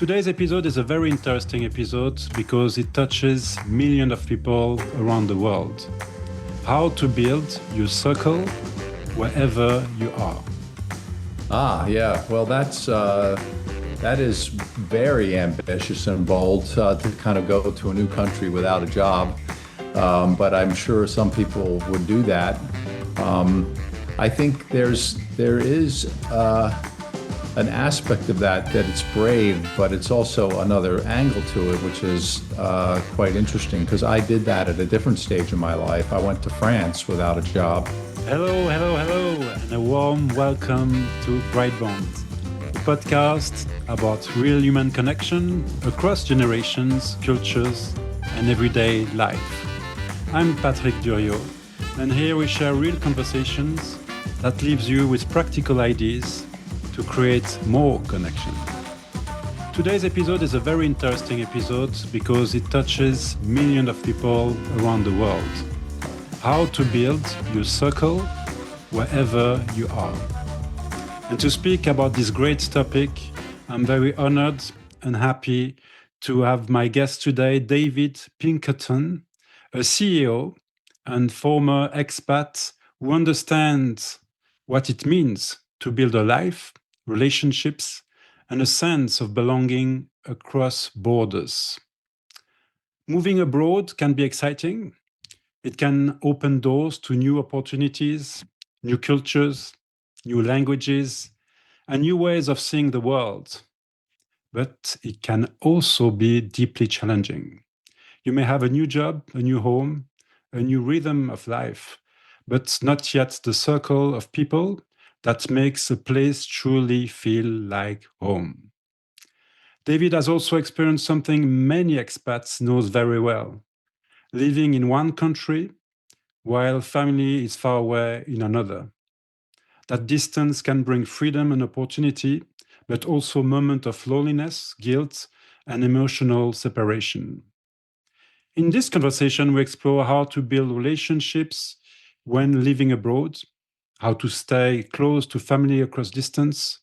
Today's episode is a very interesting episode because it touches millions of people around the world. How to build your circle wherever you are. Yeah. Well, that is very ambitious and bold to kind of go to a new country without a job. But I'm sure some people would do that. I think there is an aspect of that it's brave, but it's also another angle to it, which is quite interesting because I did that at a different stage in my life. I went to France without a job. Hello, and a warm welcome to BrightBond, a podcast about real human connection across generations, cultures, and everyday life. I'm Patrick Duriaux, and here we share real conversations that leaves you with practical ideas to create more connection. Today's episode is a very interesting episode because it touches millions of people around the world. How to build your circle wherever you are. And to speak about this great topic, I'm very honored and happy to have my guest today, David Pinkerton, a CEO and former expat who understands what it means to build a life, relationships, and a sense of belonging across borders. Moving abroad can be exciting. It can open doors to new opportunities, new cultures, new languages, and new ways of seeing the world. But it can also be deeply challenging. You may have a new job, a new home, a new rhythm of life, but not yet the circle of people that makes a place truly feel like home. David has also experienced something many expats knows very well. Living in one country while family is far away in another. That distance can bring freedom and opportunity, but also moments of loneliness, guilt, and emotional separation. In this conversation, we explore how to build relationships when living abroad, how to stay close to family across distance,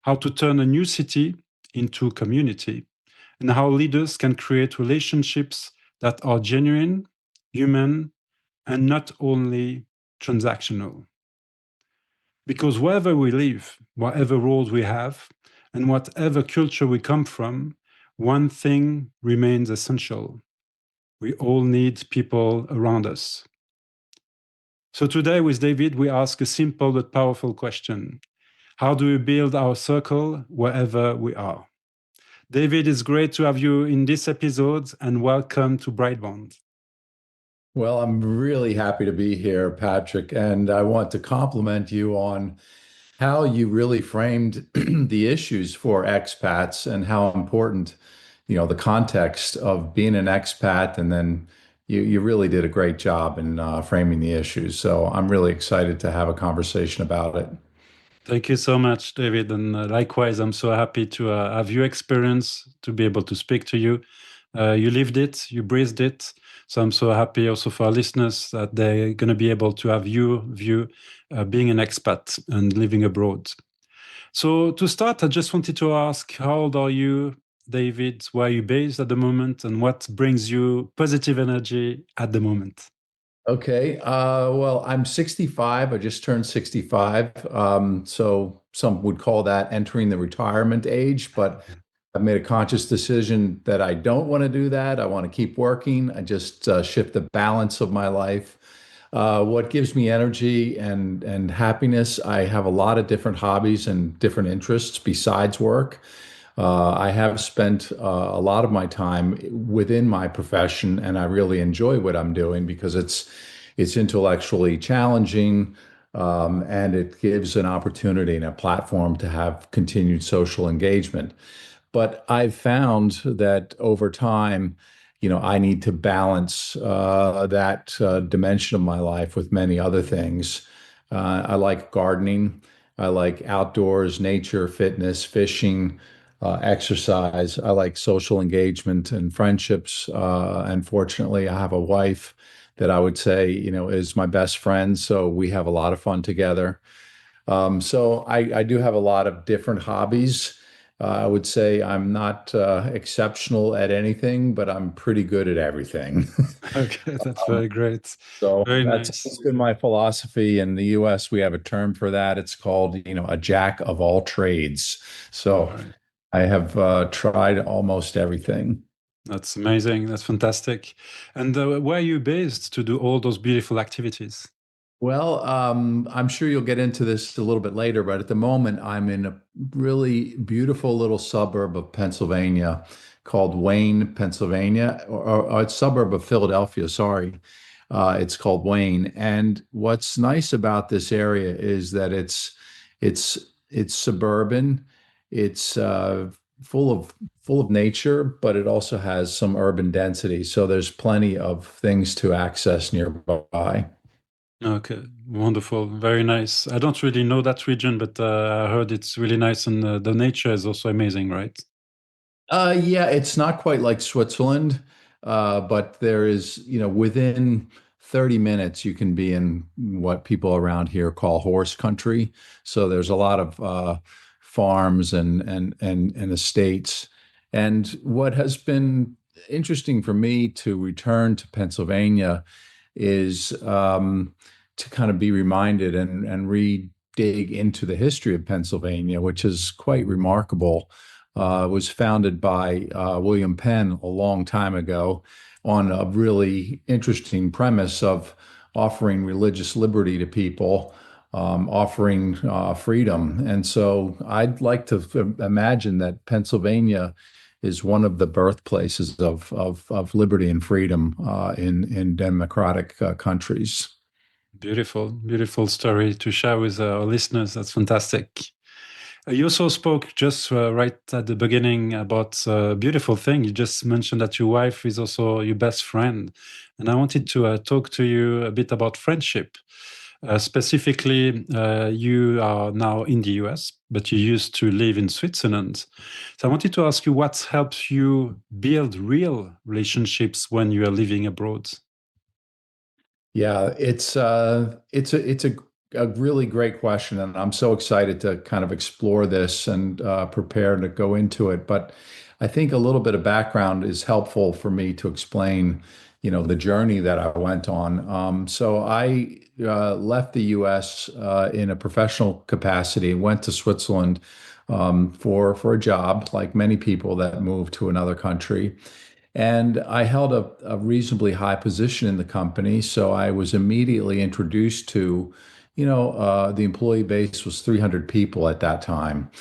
how to turn a new city into community, and how leaders can create relationships that are genuine, human, and not only transactional. Because wherever we live, whatever roles we have, and whatever culture we come from, one thing remains essential. We all need people around us. So today with David, we ask a simple but powerful question. How do we build our circle wherever we are? David, it's great to have you in this episode and welcome to BrightBond. Well, I'm really happy to be here, Patrick, and I want to compliment you on how you really framed the issues for expats and how important, the context of being an expat, and then you really did a great job in framing the issues. So I'm really excited to have a conversation about it. Thank you so much, David. And likewise, I'm so happy to have your experience, to be able to speak to you. You lived it, you breathed it. So I'm so happy also for our listeners that they're going to be able to have your view being an expat and living abroad. So to start, I just wanted to ask, how old are you, David? Where are you based at the moment? And what brings you positive energy at the moment? Okay. Well, I'm 65. I just turned 65. So some would call that entering the retirement age, but I've made a conscious decision that I don't want to do that. I want to keep working. I just shift the balance of my life. What gives me energy and happiness? I have a lot of different hobbies and different interests besides work. I have spent a lot of my time within my profession, and I really enjoy what I'm doing because it's intellectually challenging, and it gives an opportunity and a platform to have continued social engagement. But I've found that over time, I need to balance that dimension of my life with many other things. I like gardening. I like outdoors, nature, fitness, fishing, exercise. I like social engagement and friendships. And fortunately, I have a wife that I would say, is my best friend. So we have a lot of fun together. So I do have a lot of different hobbies. I would say I'm not exceptional at anything, but I'm pretty good at everything. Okay, that's Um, very great. so Very that's nice. always been my philosophy. In the US, we have a term for that. It's called, a jack of all trades. All So right. I have tried almost everything. That's amazing. That's fantastic. And where are you based to do all those beautiful activities? Well, I'm sure you'll get into this a little bit later, but at the moment, I'm in a really beautiful little suburb of Pennsylvania called Wayne, Pennsylvania, or a suburb of Philadelphia, sorry. It's called Wayne. And what's nice about this area is that it's it's suburban, it's full of nature, but it also has some urban density. So there's plenty of things to access nearby. Okay, wonderful. Very nice. I don't really know that region, but I heard it's really nice and the nature is also amazing, right? Yeah, it's not quite like Switzerland, but there is, within 30 minutes, you can be in what people around here call horse country. So there's a lot of farms and estates. And what has been interesting for me to return to Pennsylvania is to kind of be reminded and re-dig into the history of Pennsylvania, which is quite remarkable. Was founded by William Penn a long time ago on a really interesting premise of offering religious liberty to people, offering freedom. And so I'd like to imagine that Pennsylvania is one of the birthplaces of liberty and freedom in democratic countries. Beautiful, beautiful story to share with our listeners. That's fantastic. You also spoke just right at the beginning about a beautiful thing. You just mentioned that your wife is also your best friend. And I wanted to talk to you a bit about friendship. Specifically, you are now in the US, but you used to live in Switzerland. So I wanted to ask you what helps you build real relationships when you are living abroad. Yeah, it's a really great question, and I'm so excited to kind of explore this and prepare to go into it. But I think a little bit of background is helpful for me to explain, the journey that I went on. So I left the U.S. In a professional capacity, went to Switzerland for a job, like many people that move to another country. And I held a reasonably high position in the company, so I was immediately introduced to, the employee base was 300 people at that time.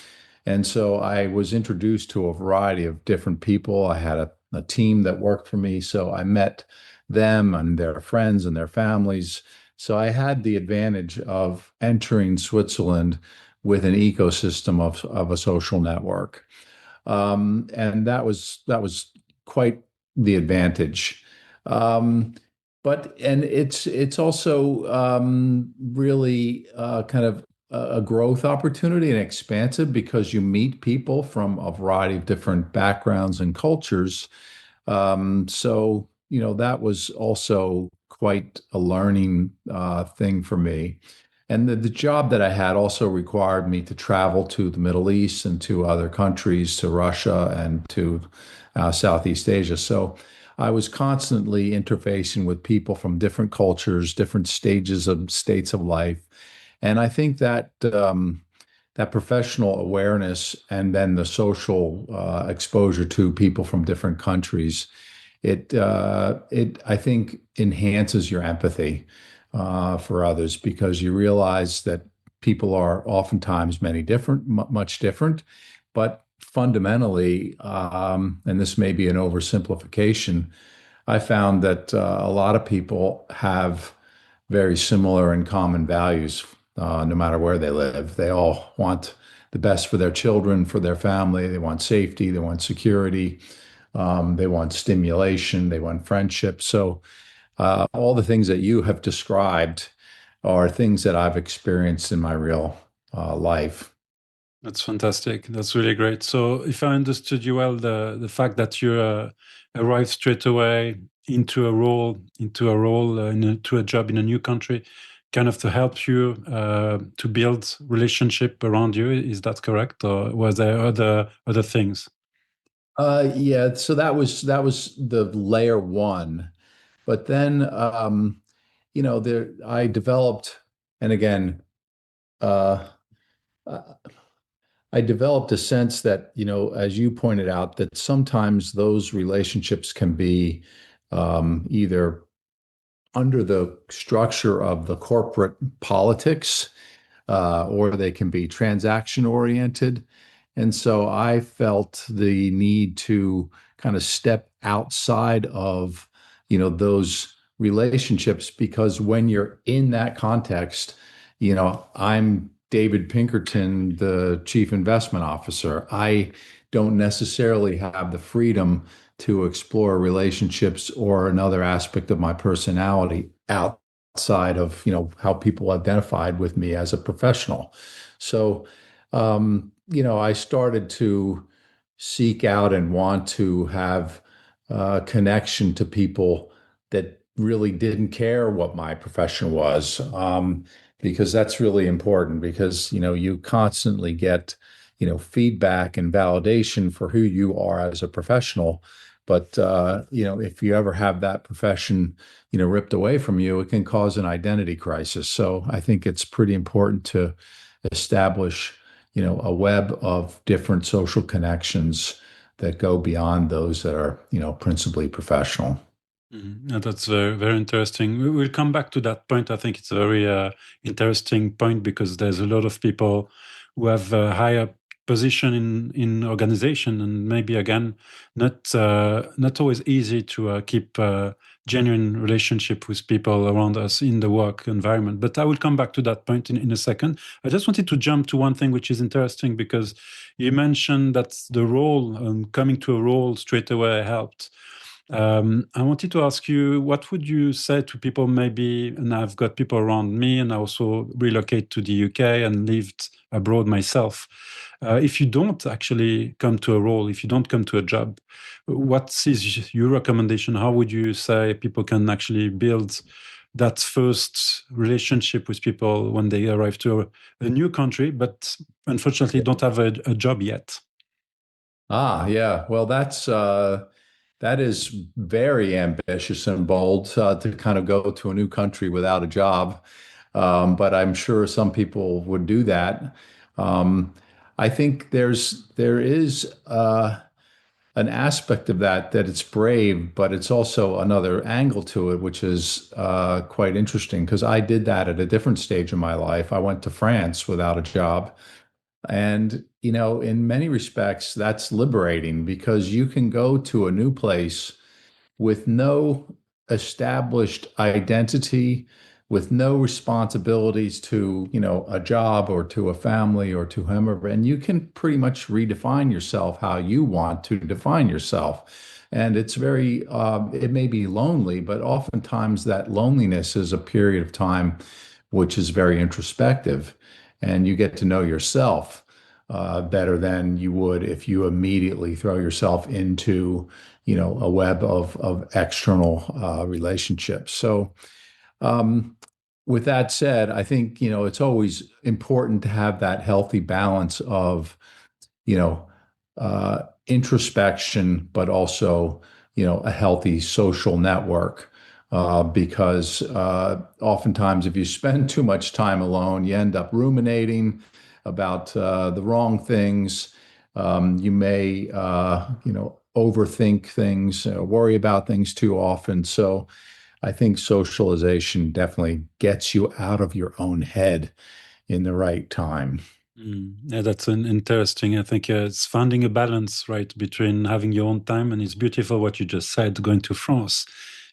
And so I was introduced to a variety of different people. I had a team that worked for me, so I met them and their friends and their families. So I had the advantage of entering Switzerland with an ecosystem of a social network. And that was quite the advantage. Um, but it's also really kind of a growth opportunity and expansive because you meet people from a variety of different backgrounds and cultures. So that was also quite a learning thing for me. And the job that I had also required me to travel to the Middle East and to other countries, to Russia and to Southeast Asia. So I was constantly interfacing with people from different cultures, different states of life. And I think that that professional awareness and then the social exposure to people from different countries, it I think enhances your empathy for others because you realize that people are oftentimes much different, but fundamentally, and this may be an oversimplification, I found that a lot of people have very similar and common values, no matter where they live. They all want the best for their children, for their family. They want safety, they want security, they want stimulation, they want friendship. So, all the things that you have described are things that I've experienced in my real life. That's fantastic. That's really great. So, if I understood you well, the fact that you arrived straight away into a role, into a job in a new country, kind of to help you to build relationship around you. Is that correct, or was there other things? Yeah, so that was the layer one. But then there I developed, and again, uh, I developed a sense that, as you pointed out, that sometimes those relationships can be either under the structure of the corporate politics, or they can be transaction oriented. And so I felt the need to kind of step outside of, those relationships, because when you're in that context, I'm David Pinkerton, the chief investment officer. I don't necessarily have the freedom to explore relationships or another aspect of my personality outside of, how people identified with me as a professional. So, I started to seek out and want to have connection to people that really didn't care what my profession was, because that's really important, because, you constantly get, feedback and validation for who you are as a professional. But, if you ever have that profession, ripped away from you, it can cause an identity crisis. So I think it's pretty important to establish, a web of different social connections that go beyond those that are, principally professional. Yeah, that's very interesting. We'll come back to that point. I think it's a very interesting point because there's a lot of people who have a higher position in organization, and maybe again not always easy to keep genuine relationship with people around us in the work environment. But I will come back to that point in a second. I just wanted to jump to one thing which is interesting, because you mentioned that the role, coming to a role straight away helped. I wanted to ask you, what would you say to people maybe, and I've got people around me, and I also relocate to the UK and lived abroad myself. If you don't actually come to a role, if you don't come to a job, what is your recommendation? How would you say people can actually build that first relationship with people when they arrive to a new country, but unfortunately don't have a job yet? Yeah. Well, that is very ambitious and bold, to kind of go to a new country without a job. But I'm sure some people would do that. Um, I think there is an aspect of that it's brave, but it's also another angle to it, which is quite interesting, because I did that at a different stage of my life. I went to France without a job. And, in many respects, that's liberating, because you can go to a new place with no established identity, with no responsibilities to, a job or to a family or to whomever, and you can pretty much redefine yourself how you want to define yourself. And it may be lonely, but oftentimes that loneliness is a period of time which is very introspective, and you get to know yourself better than you would if you immediately throw yourself into, a web of external relationships. So, um, with that said, I think, it's always important to have that healthy balance of, you know, introspection, but also, a healthy social network. Because oftentimes, if you spend too much time alone, you end up ruminating about the wrong things. You may, overthink things, worry about things too often. So I think socialization definitely gets you out of your own head in the right time. Yeah, that's an interesting. I think it's finding a balance, right, between having your own time, and it's beautiful what you just said, going to France.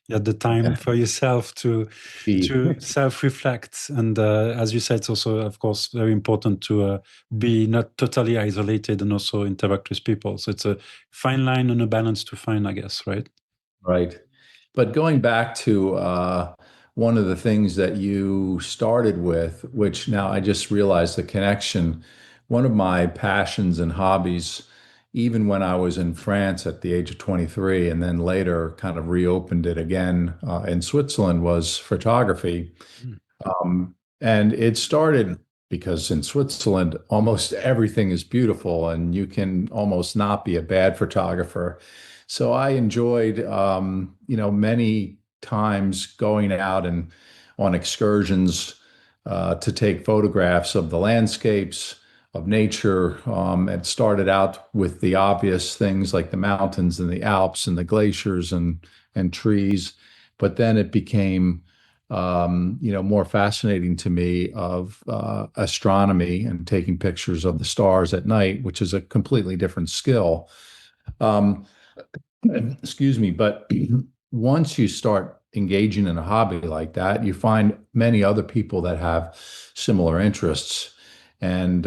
You had the time for yourself Key. to self-reflect, and as you said, it's also, of course, very important to be not totally isolated and also interact with people. So it's a fine line and a balance to find, I guess, right? Right. But going back to one of the things that you started with, which now I just realized the connection, one of my passions and hobbies, even when I was in France at the age of 23, and then later kind of reopened it again in Switzerland, was photography. And it started because in Switzerland, almost everything is beautiful and you can almost not be a bad photographer. So I enjoyed, many times going out and on excursions to take photographs of the landscapes, of nature. It started out with the obvious things like the mountains and the Alps and the glaciers and trees, but then it became more fascinating to me of astronomy and taking pictures of the stars at night, which is a completely different skill. Um, excuse me, but once you start engaging in a hobby like that, you find many other people that have similar interests. And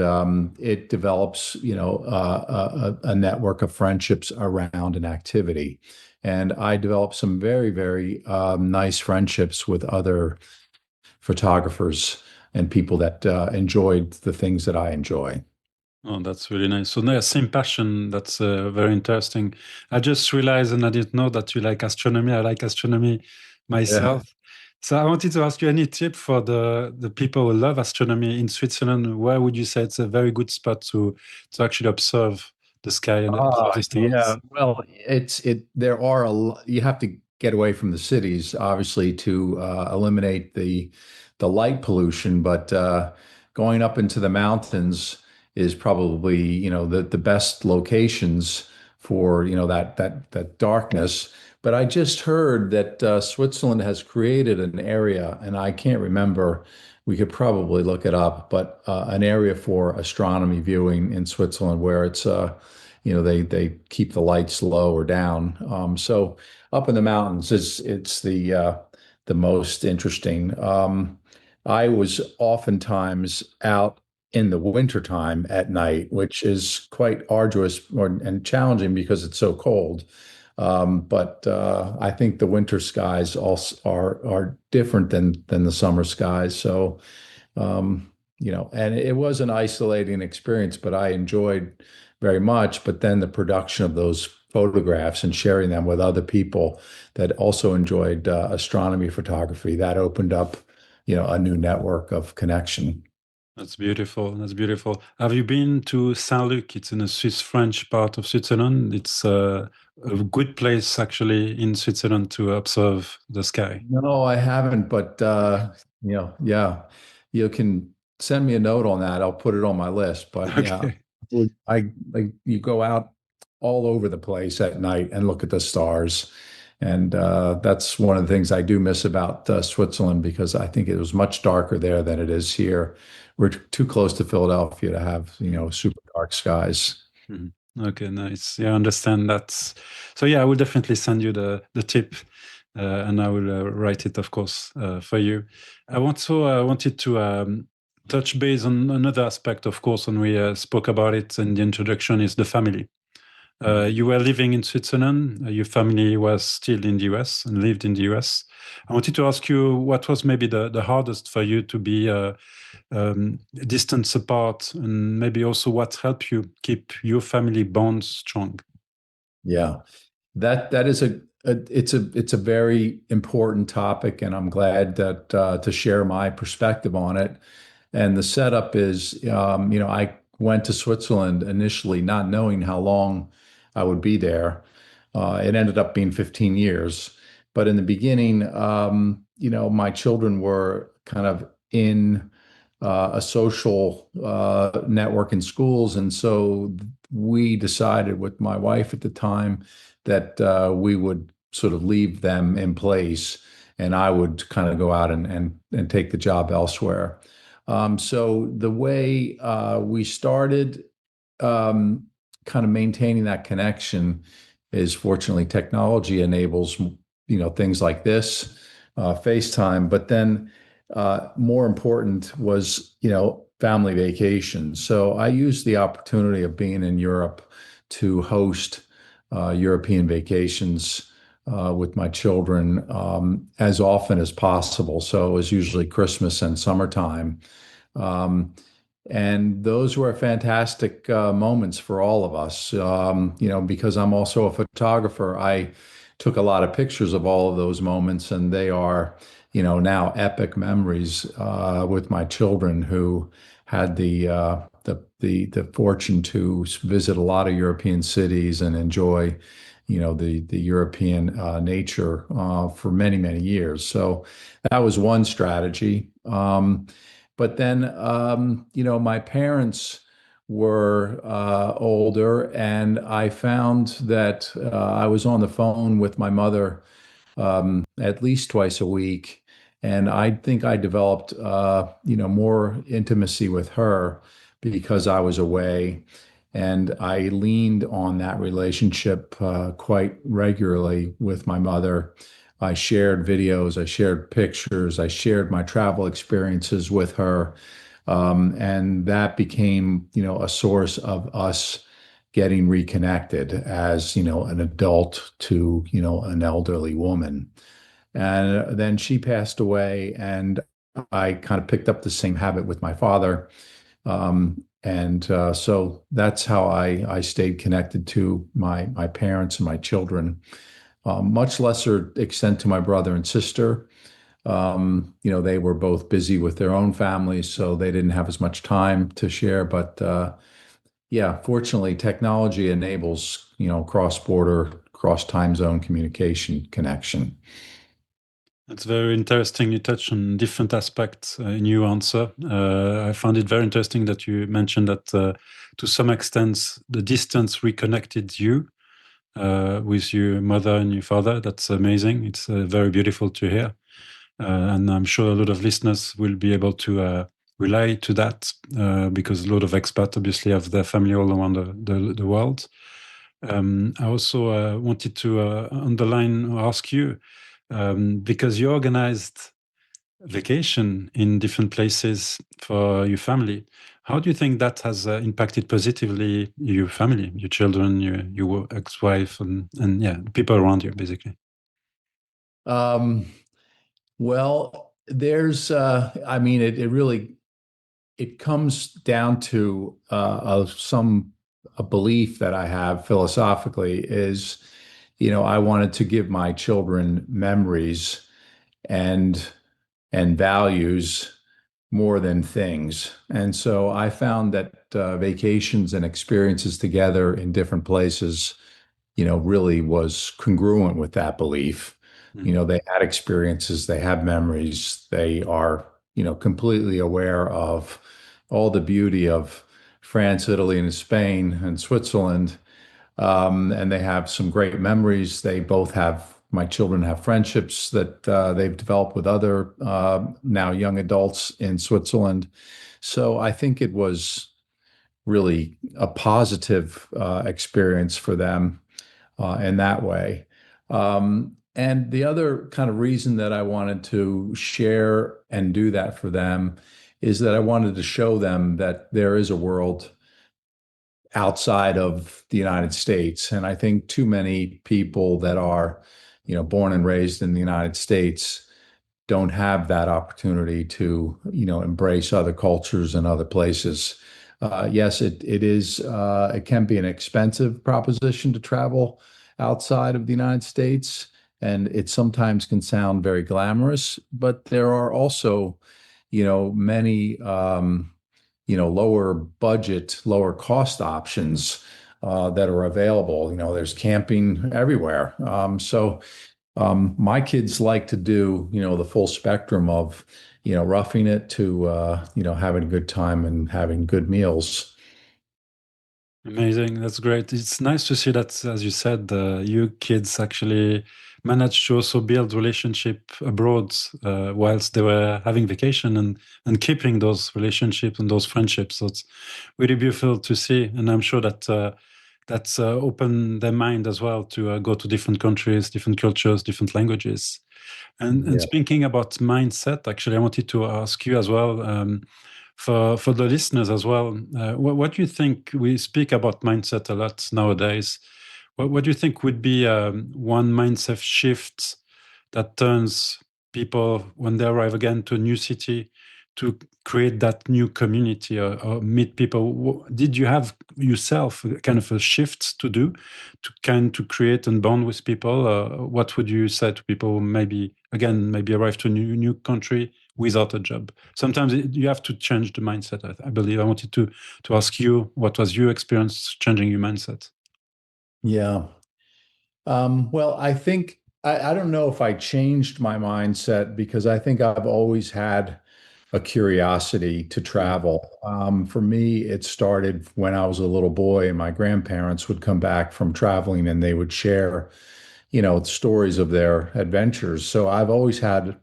it develops, a network of friendships around an activity. And I developed some very, very nice friendships with other photographers and people that enjoyed the things that I enjoy. Oh, that's really nice. So, no, same passion. That's very interesting. I just realized, and I didn't know that you like astronomy. I like astronomy Yeah. myself. So, I wanted to ask you any tip for the people who love astronomy in Switzerland. Where would you say it's a very good spot to actually observe the sky and observe the Yeah. stars? Well, there are you have to get away from the cities, obviously, to eliminate the light pollution, but going up into the mountains is probably, the best locations for, that darkness. But I just heard that Switzerland has created an area, and I can't remember. We could probably look it up, but an area for astronomy viewing in Switzerland where it's they keep the lights low or down. So up in the mountains, it's the most interesting. I was oftentimes out in the wintertime at night, which is quite arduous and challenging because it's so cold. But I think the winter skies also are different than the summer skies. So and it was an isolating experience, but I enjoyed very much. But then the production of those photographs and sharing them with other people that also enjoyed astronomy photography, that opened up, a new network of connection. That's beautiful. That's beautiful. Have you been to Saint-Luc? It's in the Swiss-French part of Switzerland. It's a good place actually in Switzerland to observe the sky. No, I haven't, but yeah, you can send me a note on that. I'll put it on my list. But yeah, Okay. I like you go out all over the place at night and look at the stars. And that's one of the things I do miss about Switzerland because I think it was much darker there than it is here. We're too close to Philadelphia to have, super dark skies. Mhm. Okay, nice. Yeah, I understand that. So yeah, I will definitely send you the tip, and I will write it, of course, for you. I also wanted to touch base on another aspect, of course, and we spoke about it in the introduction, is the family. You were living in Switzerland. Your family was still in the US and lived in the US. I wanted to ask you what was maybe the hardest for you to be distance apart, and maybe also what helped you keep your family bond strong. Yeah. That is it's a very important topic, and I'm glad that to share my perspective on it. And the setup is, I went to Switzerland initially not knowing how long I would be there. It ended up being 15 years, but in the beginning, my children were kind of in a social network in schools, and so we decided with my wife at the time that we would sort of leave them in place, and I would kind of go out and take the job elsewhere. So the way we started kind of maintaining that connection is fortunately technology enables things like this, FaceTime, but then more important was family vacations. So I used the opportunity of being in Europe to host European vacations with my children as often as possible. So it was usually Christmas and summertime. Um, and those were fantastic moments for all of us. Because I'm also a photographer, I took a lot of pictures of all of those moments, and they are now epic memories with my children who had the fortune to visit a lot of European cities and enjoy, the European nature for many, many years. So that was one strategy. But then, my parents were older, and I found that I was on the phone with my mother at least twice a week. And I think I developed, more intimacy with her because I was away. And I leaned on that relationship quite regularly with my mother. I shared videos, I shared pictures, I shared my travel experiences with her. And that became, a source of us getting reconnected as, an adult to, an elderly woman. And then she passed away, and I kind of picked up the same habit with my father. And so that's how I stayed connected to my parents and my children. Much lesser extent to my brother and sister. They were both busy with their own families, so they didn't have as much time to share. But yeah, fortunately, technology enables, cross-border, cross-time zone communication connection. It's very interesting. You touch on different aspects in your answer. I found it very interesting that you mentioned that to some extent the distance reconnected you with your mother and your father. That's amazing. It's very beautiful to hear. And I'm sure a lot of listeners will be able to relate to that because a lot of expats obviously have their family all around the world. I also wanted to underline or ask you, because you organized vacation in different places for your family. How do you think that has impacted positively your family, your children, your ex-wife, and yeah, people around you, basically? Um, well, it really it comes down to a belief that I have philosophically is, I wanted to give my children memories and values more than things. And so I found that vacations and experiences together in different places, really was congruent with that belief. Mm. They had experiences, they have memories, they are, completely aware of all the beauty of France, Italy, and Spain and Switzerland. And they have some great memories. My children have friendships that they've developed with other now young adults in Switzerland. So I think it was really a positive experience for them in that way. And the other kind of reason that I wanted to share and do that for them is that I wanted to show them that there is a world outside of the United States. And I think too many people that are, born and raised in the United States don't have that opportunity to, embrace other cultures and other places. Yes, it can be an expensive proposition to travel outside of the United States, and it sometimes can sound very glamorous, but there are also, many, lower budget, lower cost options that are available. There's camping everywhere. So my kids like to do, the full spectrum of, roughing it to, having a good time and having good meals. Amazing. That's great. It's nice to see that, as you said, you kids actually managed to also build relationship abroad whilst they were having vacation and keeping those relationships and those friendships. So it's really beautiful to see. And I'm sure that that's opened their mind as well to go to different countries, different cultures, different languages. And Yeah. speaking about mindset, actually, I wanted to ask you as well, for the listeners as well, what do you think? We speak about mindset a lot nowadays. What do you think would be one mindset shift that turns people, when they arrive again to a new city, to create that new community or meet people? Did you have yourself kind of a shift to do to create and bond with people? What would you say to people who maybe again, maybe arrive to a new country without a job. Sometimes you have to change the mindset. I believe I wanted to ask you, what was your experience changing your mindset? Yeah. Well, I think I don't know if I changed my mindset because I think I've always had a curiosity to travel. For me, it started when I was a little boy, and my grandparents would come back from traveling and they would share, stories of their adventures. So I've always had,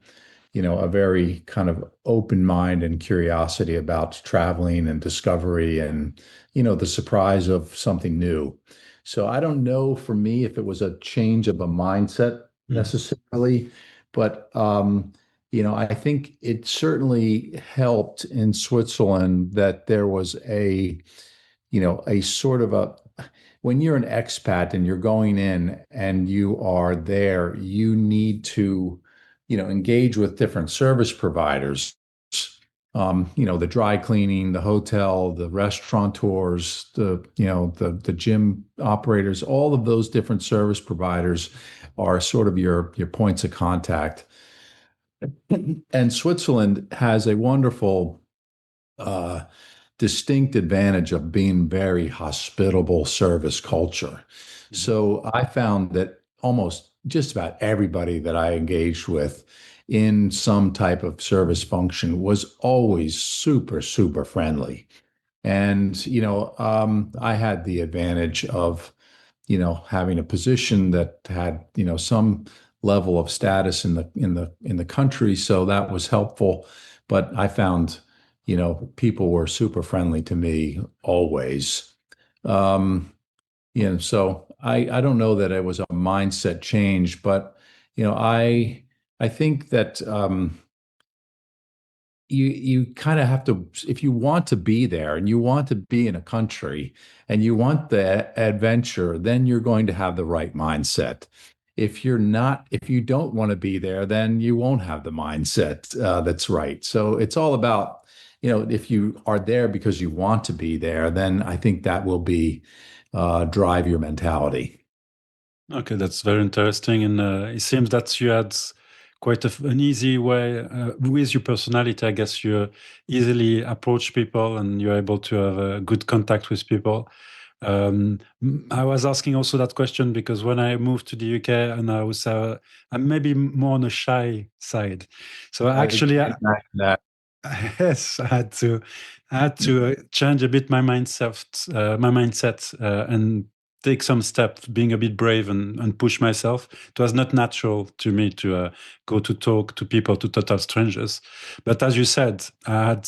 a very kind of open mind and curiosity about traveling and discovery and, the surprise of something new. So I don't know for me if it was a change of a mindset Mm. necessarily, but I think it certainly helped in Switzerland that there was a sort of a when you're an expat and you're going in and you are there, you need to, engage with different service providers. The dry cleaning, the hotel, the restaurateurs, the gym operators, all of those different service providers are sort of your points of contact. And Switzerland has a wonderful uh, distinct advantage of being very hospitable service culture. Mhm. So I found that almost just about everybody that I engaged with in some type of service function was always super, super friendly. And, I had the advantage of, having a position that had, some level of status in the country. So that was helpful. But I found, people were super friendly to me always. Um, so I don't know that it was a mindset change, but I think that you kind of have to, if you want to be there and you want to be in a country and you want the adventure, then you're going to have the right mindset. If you don't want to be there, then you won't have the mindset that's right. So it's all about, if you are there because you want to be there, then I think that will be drive your mentality. Okay, that's very interesting. And it seems that you had quite an easy way with your personality. I guess you easily approach people and you're able to have a good contact with people. I was asking also that question because when I moved to the UK and I'm maybe more on the shy side. So I actually, can't imagine that. yes, I had to change a bit my mindset, and take some steps, being a bit brave and push myself. It was not natural to me to go to talk to people, to total strangers. But as you said, I had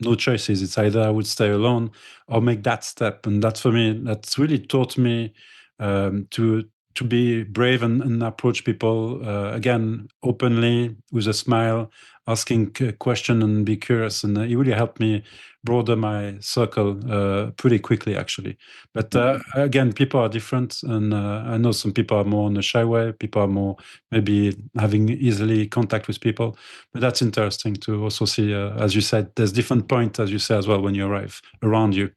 no choices. It's either I would stay alone or make that step, and that for me, that's really taught me to be brave and approach people again openly with a smile, asking question and be curious, and it really helped me broaden my circle pretty quickly, actually. But again, people are different, and I know some people are more on the shy way. People are more maybe having easily contact with people. But that's interesting to also see, as you said, there's different points, as you say as well, when you arrive around you.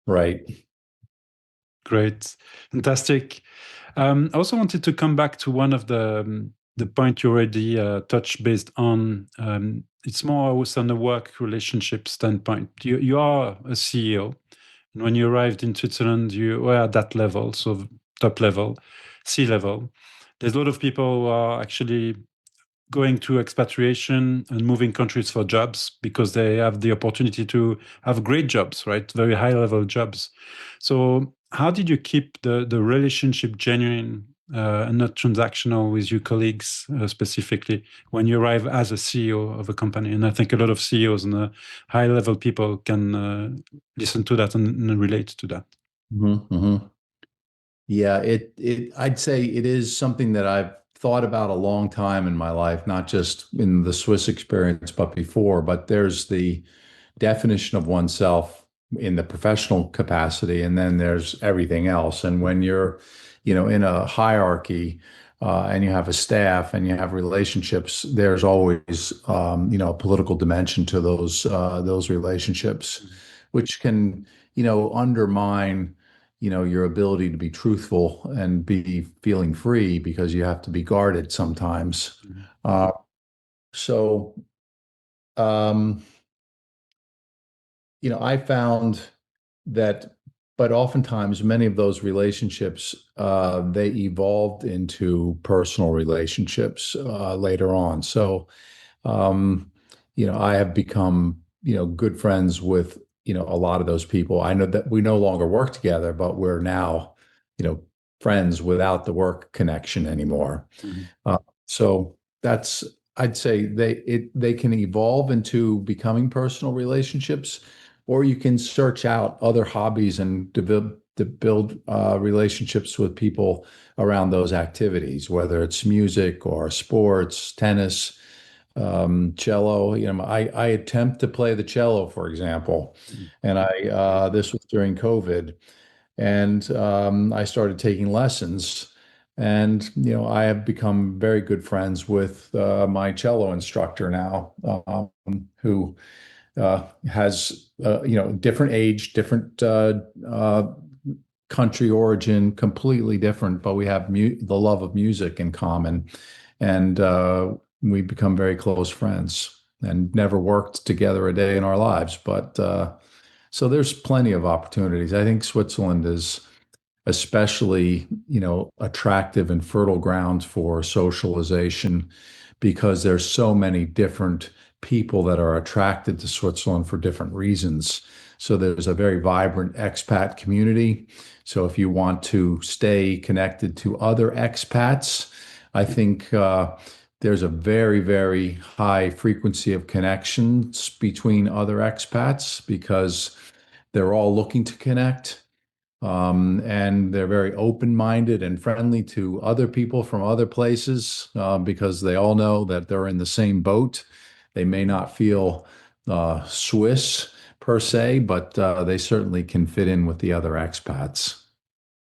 Right. Great, fantastic. I also wanted to come back to one of the point you already touched based on. It's more also on the work relationship standpoint. You are a CEO, and when you arrived in Switzerland, you were at that level, so top level, C level. There's a lot of people who are actually going to expatriation and moving countries for jobs because they have the opportunity to have great jobs, right? Very high level jobs. So, how did you keep the relationship genuine and not transactional with your colleagues specifically when you arrive as a CEO of a company? And I think a lot of CEOs and high level people can listen to that and relate to that. Hmm. Yeah, I'd say it is something that I've thought about a long time in my life, not just in the Swiss experience, but before. But there's the definition of oneself in the professional capacity, and then there's everything else. And when you're, in a hierarchy, and you have a staff and you have relationships, there's always, a political dimension to those relationships, which can, undermine your ability to be truthful and be feeling free because you have to be guarded sometimes. Mhm. Uh, so, um, I found that, but oftentimes many of those relationships, they evolved into personal relationships later on. So, um, I have become, good friends with, a lot of those people. I know that we no longer work together, but we're now, you know, friends without the work connection anymore. Mhm. Uh, so that's, I'd say they can evolve into becoming personal relationships, or you can search out other hobbies and to build relationships with people around those activities, whether it's music or sports, tennis, cello. I attempt to play the cello, for example, Mhm. and Great. this was during COVID, and I started taking lessons. And I have become very good friends with my cello instructor now, who has different age, different country origin, completely different, but we have the love of music in common, and we become very close friends. And never worked together a day in our lives, but so there's plenty of opportunities. I think Switzerland is especially, attractive and fertile ground for socialization because there's so many different people that are attracted to Switzerland for different reasons. So there's a very vibrant expat community. So if you want to stay connected to other expats, I think there's a very, very high frequency of connections between other expats because they're all looking to connect. And they're very open-minded and friendly to other people from other places because they all know that they're in the same boat. They may not feel Swiss per se, but they certainly can fit in with the other expats.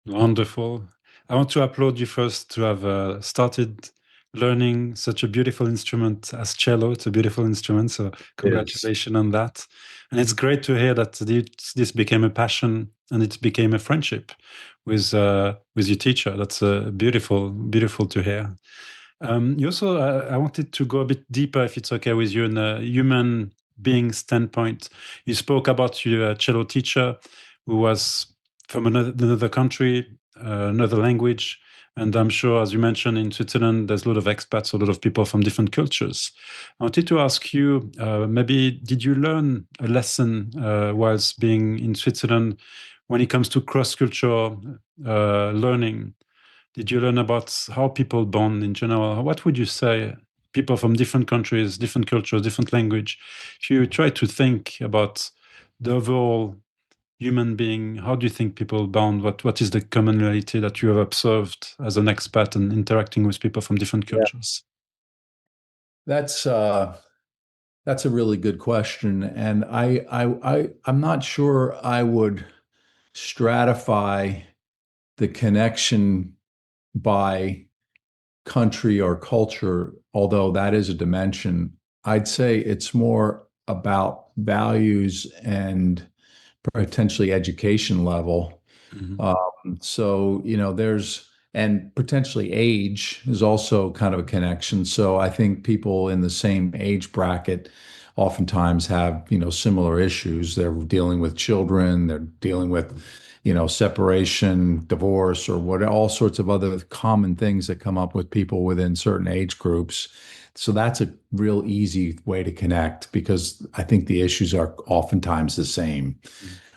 Wonderful. I want to applaud you first to have started learning such a beautiful instrument as cello. It's a beautiful instrument, so Is. congratulations on that. And it's great to hear that this became a passion and it became a friendship with your teacher. That's beautiful, beautiful to hear. You also, I wanted to go a bit deeper, if it's okay with you, in a human being standpoint. You spoke about your cello teacher who was from another country, another language. And I'm sure, as you mentioned, in Switzerland, there's a lot of expats, a lot of people from different cultures. I wanted to ask you, maybe did you learn a lesson whilst being in Switzerland when it comes to cross-cultural learning? Did you learn about how people bond in general? What would you say? People from different countries, different cultures, different language. If you try to think about the overall human being, how do you think people bond? What is the commonality that you have observed as an expat and interacting with people from different Yeah. cultures? That's uh, that's a really good question, and I'm not sure I would stratify the connection by country or culture, although that is a dimension. I'd say it's more about values and potentially education level. Mhm. So, and potentially age is also kind of a connection. So I think people in the same age bracket oftentimes have, similar issues. They're dealing with children, they're dealing with, separation, divorce, or what, all sorts of other common things that come up with people within certain age groups. So that's a real easy way to connect because I think the issues are oftentimes the same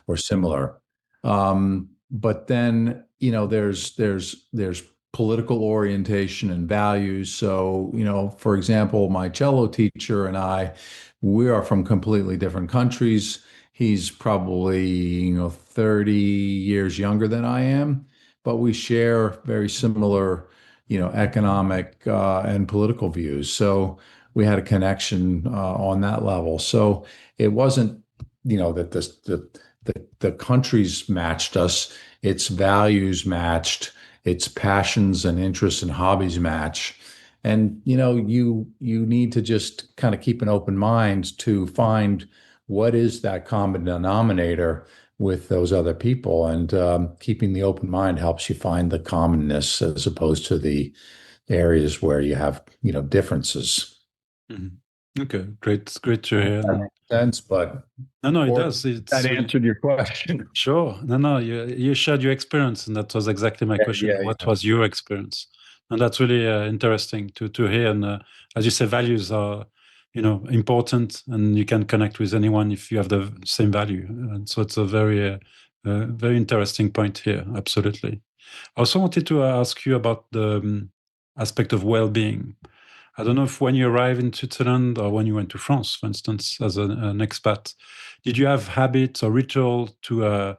or similar. But then, there's political orientation and values. So, for example, my cello teacher and I, we are from completely different countries. He's probably, 30 years younger than I am, but we share very similar, economic and political views. So we had a connection on that level. So it wasn't, that the countries matched us, its values matched, its passions and interests and hobbies match. And you need to just kind of keep an open mind to find what is that common denominator with those other people. And keeping the open mind helps you find the commonness as opposed to the areas where you have, differences. Mhm. Okay, great to hear. That And makes sense, but no, no, it or does. that It's really answered your question. sure. No, no, you shared your experience, and that was exactly my Yeah, question. yeah, What yeah. was your experience? And that's really interesting to hear. And as you say, values are, important, and you can connect with anyone if you have the same value. And so it's a very interesting point here. Absolutely. I also wanted to ask you about the aspect of well-being. I don't know if when you arrived in Switzerland or when you went to France, for instance, as an expat, did you have habits or ritual to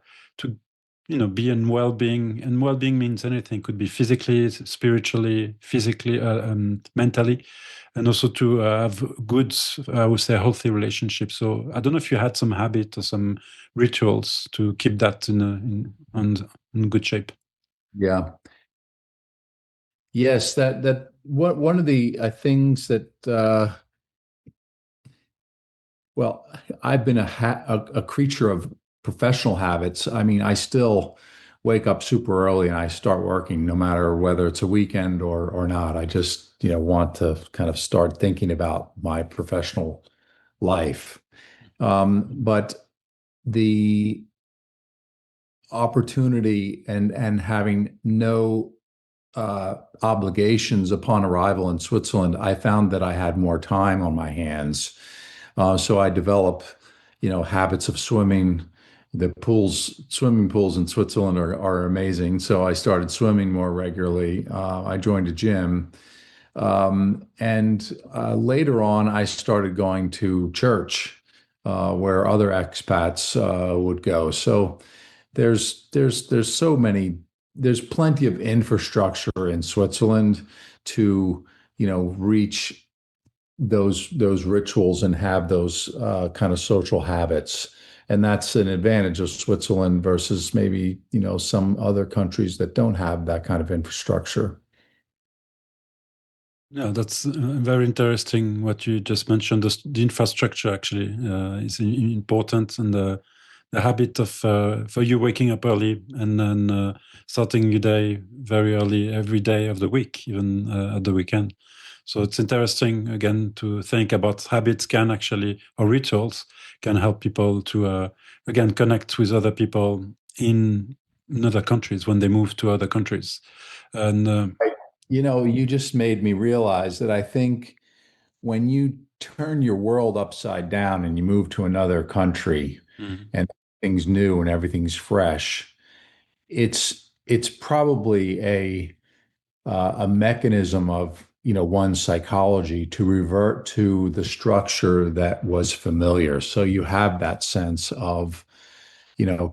be in well-being? And well-being means anything; could be physically, spiritually, physically, mentally, and also to have good, I would say, healthy relationships. So I don't know if you had some habit or some rituals to keep that in good shape. Yeah. Yes, that what one of the things that well, I've been a creature of professional habits. I mean, I still wake up super early and I start working no matter whether it's a weekend or not. I just, want to kind of start thinking about my professional life. But the opportunity and having no obligations upon arrival in Switzerland, I found that I had more time on my hands. So I developed, habits of swimming. Swimming pools in Switzerland are amazing. So I started swimming more regularly. I joined a gym. And later on, I started going to church where other expats would go. So there's so many there's plenty of infrastructure in Switzerland to reach those rituals and have those kind of social habits. And that's an advantage of Switzerland versus maybe some other countries that don't have that kind of infrastructure. Yeah, that's very interesting what you just mentioned. The infrastructure actually is important, and the habit of for you waking up early and then starting your day very early every day of the week, even at the weekend. So it's interesting again to think about habits can actually or rituals can help people to again connect with other people in other countries when they move to other countries, and You just made me realize that I think when you turn your world upside down and you move to another country Mhm. and things new and everything's fresh, it's probably a mechanism of one's psychology to revert to the structure that was familiar. So you have that sense of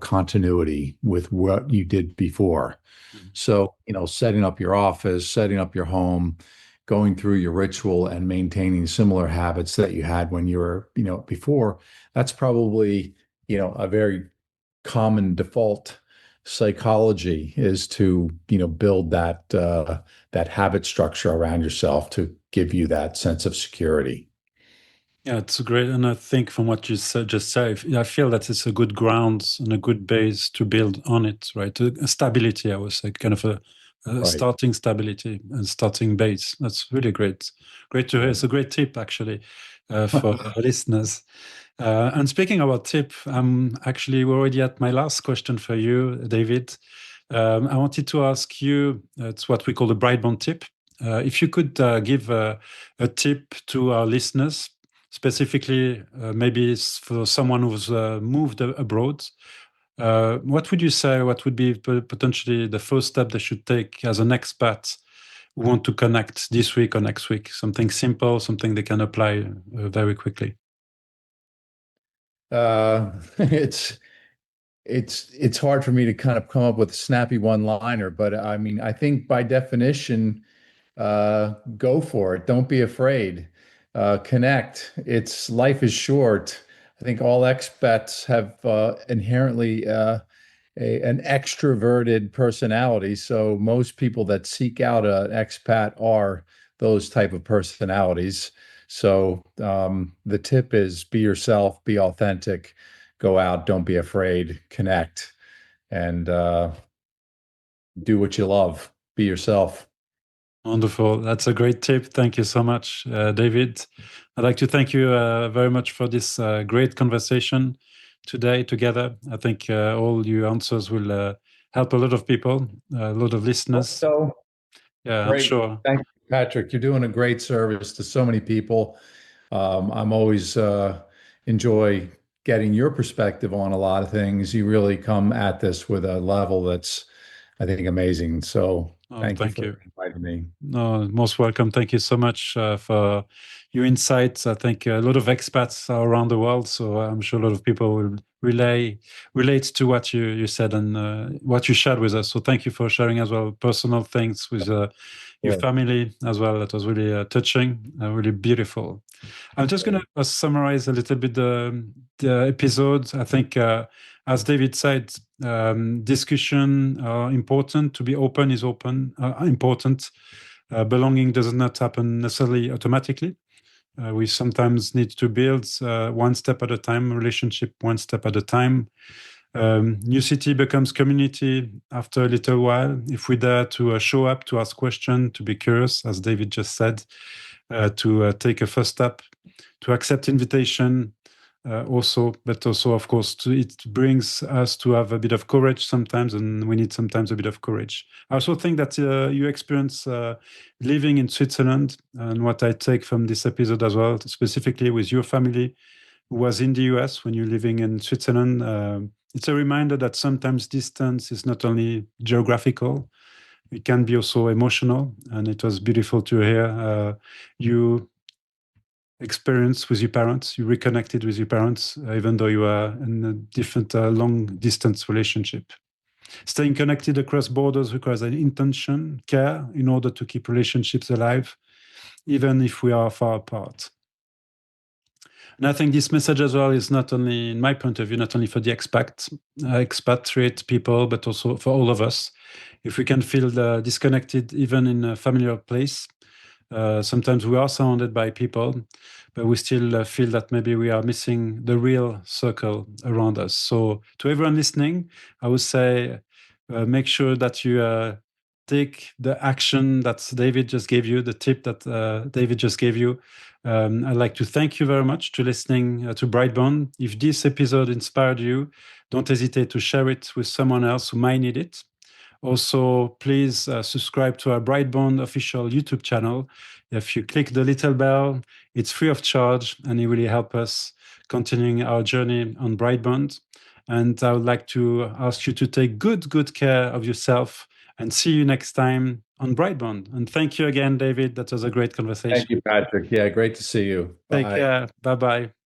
continuity with what you did before. Mhm. So, setting up your office, setting up your home, going through your ritual and maintaining similar habits that you had when you were, before, that's probably, a very common default psychology is to, build that habit structure around yourself to give you that sense of security. Yeah, it's great. And I think from what you said, just said, I feel that it's a good ground and a good base to build on it, right? A stability, I would say, kind of a Right. starting stability and starting base. That's really great. Great to hear. It's a great tip, actually, for our listeners. And speaking about tip, I'm actually already at my last question for you, David. I wanted to ask you, it's what we call the BrightBond tip. If you could give a tip to our listeners, specifically maybe it's for someone who's moved abroad, what would you say? What would be potentially the first step they should take as an expat who want to connect this week or next week? Something simple, something they can apply very quickly. It's it's hard for me to kind of come up with a snappy one-liner, but I mean, I think by definition, go for it. Don't be afraid. Connect. It's life is short. I think all expats have inherently an extroverted personality. So most people that seek out an expat are those type of personalities. So the tip is be yourself, be authentic, go out, don't be afraid, connect, and do what you love. Be yourself. Wonderful. That's a great tip. Thank you so much, David. I'd like to thank you very much for this great conversation today together. I think all your answers will help a lot of people, a lot of Hope listeners. so. Yeah, I'm Great. sure. Thank you, Patrick. You're doing a great service to so many people. I'm always enjoy getting your perspective on a lot of things. You really come at this with a level that's, I think, amazing. So Oh, thank you thank for you. inviting me. No, most welcome. Thank you so much for your insights. I think a lot of expats are around the world, so I'm sure a lot of people will relate to what you said and what you shared with us. So thank you for sharing as well personal things with your Sure. family as well. That was really touching, really beautiful. I'm just going Great. to summarize a little bit the episode. I think, as David said, discussion are important. To be open is important. Belonging does not happen necessarily automatically. We sometimes need to build one step at a time, relationship one step at a time. New city becomes community after a little while. If we dare to show up, to ask questions, to be curious, as David just said, to take a first step, to accept invitation, also, but also, of course, it brings us to have a bit of courage sometimes, and we need sometimes a bit of courage. I also think that you experience living in Switzerland, and what I take from this episode as well, specifically with your family who was in the US when you're living in Switzerland. It's a reminder that sometimes distance is not only geographical, it can be also emotional. And it was beautiful to hear you experience with your parents. You reconnected with your parents, even though you are in a different long distance relationship. Staying connected across borders requires an intention, care in order to keep relationships alive, even if we are far apart. And I think this message as well is not only, in my point of view, not only for the expatriate people, but also for all of us. If we can feel disconnected, even in a familiar place, sometimes we are surrounded by people, but we still feel that maybe we are missing the real circle around us. So, to everyone listening, I would say make sure that you take the action that David just gave you, the tip that David just gave you. I'd like to thank you very much to listening to BrightBond. If this episode inspired you, don't hesitate to share it with someone else who might need it. Also, please subscribe to our BrightBond official YouTube channel. If you click the little bell, it's free of charge and it really helps us continuing our journey on BrightBond. And I would like to ask you to take good care of yourself and see you next time on BrightBond. And thank you again, David. That was a great Thank conversation. you, Patrick. Yeah, great to see you. Take Bye. care. Bye bye.